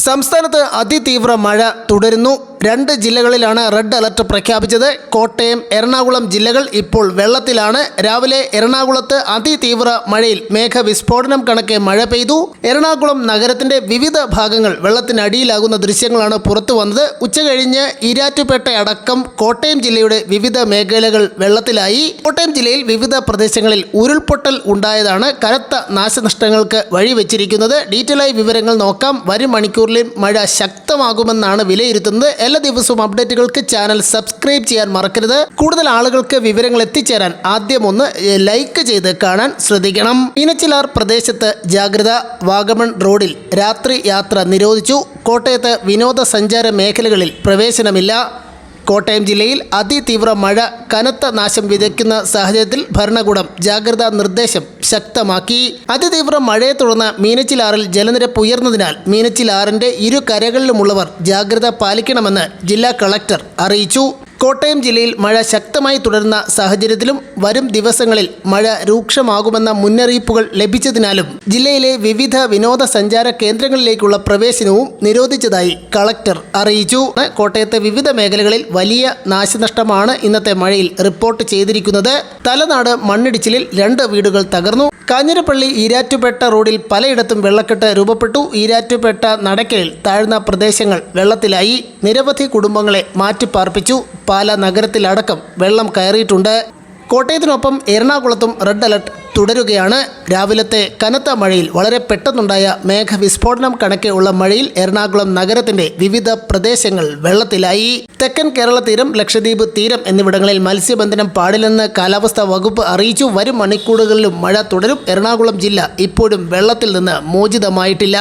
സംസ്ഥാനത്ത് അതിതീവ്ര മഴ തുടരുന്നു. 2 ജില്ലകളിലാണ് റെഡ് അലർട്ട് പ്രഖ്യാപിച്ചത്. കോട്ടയം, എറണാകുളം ജില്ലകൾ ഇപ്പോൾ വെള്ളത്തിലാണ്. രാവിലെ എറണാകുളത്ത് അതിതീവ്ര മഴയിൽ മേഘവിസ്ഫോടനം കണക്കെ മഴ പെയ്തു. എറണാകുളം നഗരത്തിന്റെ വിവിധ ഭാഗങ്ങൾ വെള്ളത്തിനടിയിലാകുന്ന ദൃശ്യങ്ങളാണ് പുറത്തു വന്നത്. ഉച്ചകഴിഞ്ഞ് ഈരാറ്റുപേട്ട അടക്കം കോട്ടയം ജില്ലയുടെ വിവിധ മേഖലകൾ വെള്ളത്തിലായി. കോട്ടയം ജില്ലയിൽ വിവിധ പ്രദേശങ്ങളിൽ ഉരുൾപൊട്ടൽ ഉണ്ടായതാണ് കനത്ത നാശനഷ്ടങ്ങൾക്ക് വഴിവെച്ചിരിക്കുന്നത്. ഡീറ്റെയിലായി വിവരങ്ങൾ നോക്കാം. വരും മണിക്കൂറിൽ മഴ ശക്തമാകുമെന്നാണ് വിലയിരുത്തുന്നത്. എല്ലാ ദിവസവും അപ്ഡേറ്റുകൾക്ക് ചാനൽ സബ്സ്ക്രൈബ് ചെയ്യാൻ മറക്കരുത്. കൂടുതൽ ആളുകൾക്ക് വിവരങ്ങൾ എത്തിച്ചേരാൻ ആദ്യം ഒന്ന് ലൈക്ക് ചെയ്ത് കാണാൻ ശ്രദ്ധിക്കണം. മീനച്ചിലാർ പ്രദേശത്ത് ജാഗ്രത. വാഗമൺ റോഡിൽ രാത്രി യാത്ര നിരോധിച്ചു. കോട്ടയത്ത് വിനോദസഞ്ചാര മേഖലകളിൽ പ്രവേശനമില്ല. കോട്ടയം ജില്ലയിൽ അതിതീവ്ര മഴ കനത്ത നാശം വിതയ്ക്കുന്ന സാഹചര്യത്തിൽ ഭരണകൂടം ജാഗ്രതാ നിർദ്ദേശം ശക്തമാക്കി. അതിതീവ്ര മഴയെ തുടർന്ന് മീനച്ചിലാറിൽ ജലനിരപ്പ് ഉയർന്നതിനാൽ മീനച്ചിലാറിന്റെ ഇരു കരകളിലുമുള്ളവർ ജാഗ്രത പാലിക്കണമെന്ന് ജില്ലാ കളക്ടർ അറിയിച്ചു. കോട്ടയം ജില്ലയിൽ മഴ ശക്തമായി തുടരുന്ന സാഹചര്യത്തിലും വരും ദിവസങ്ങളിൽ മഴ രൂക്ഷമാകുമെന്ന മുന്നറിയിപ്പുകൾ ലഭിച്ചതിനാലും ജില്ലയിലെ വിവിധ വിനോദസഞ്ചാര കേന്ദ്രങ്ങളിലേക്കുള്ള പ്രവേശനവും നിരോധിച്ചതായി കളക്ടർ അറിയിച്ചു. കോട്ടയത്തെ വിവിധ മേഖലകളിൽ വലിയ നാശനഷ്ടമാണ് ഇന്നത്തെ മഴയിൽ റിപ്പോർട്ട് ചെയ്തിരിക്കുന്നത്. തലനാട് മണ്ണിടിച്ചിലിൽ 2 വീടുകൾ തകർന്നു. കാഞ്ഞിരപ്പള്ളി ഈരാറ്റുപേട്ട റോഡിൽ പലയിടത്തും വെള്ളക്കെട്ട് രൂപപ്പെട്ടു. ഈരാറ്റുപേട്ട നടക്കലിൽ താഴ്ന്ന പ്രദേശങ്ങൾ വെള്ളത്തിലായി. നിരവധി കുടുംബങ്ങളെ മാറ്റിപ്പാർപ്പിച്ചു. പാല നഗരത്തിലടക്കം വെള്ളം കയറിയിട്ടുണ്ട്. കോട്ടയത്തിനൊപ്പം എറണാകുളത്തും റെഡ് അലർട്ട് തുടരുകയാണ്. രാവിലത്തെ കനത്ത മഴയിൽ വളരെ പെട്ടെന്നുണ്ടായ മേഘവിസ്ഫോടനം കണക്കെ ഉള്ള മഴയിൽ എറണാകുളം നഗരത്തിന്റെ വിവിധ പ്രദേശങ്ങൾ വെള്ളത്തിലായി. തെക്കൻ കേരള തീരം, ലക്ഷദ്വീപ് തീരം എന്നിവിടങ്ങളിൽ മത്സ്യബന്ധനം പാടില്ലെന്ന് കാലാവസ്ഥാ വകുപ്പ് അറിയിച്ചു. വരും മണിക്കൂറുകളിലും മഴ തുടരും. എറണാകുളം ജില്ല ഇപ്പോഴും വെള്ളത്തിൽ നിന്ന് മോചിതമായിട്ടില്ല.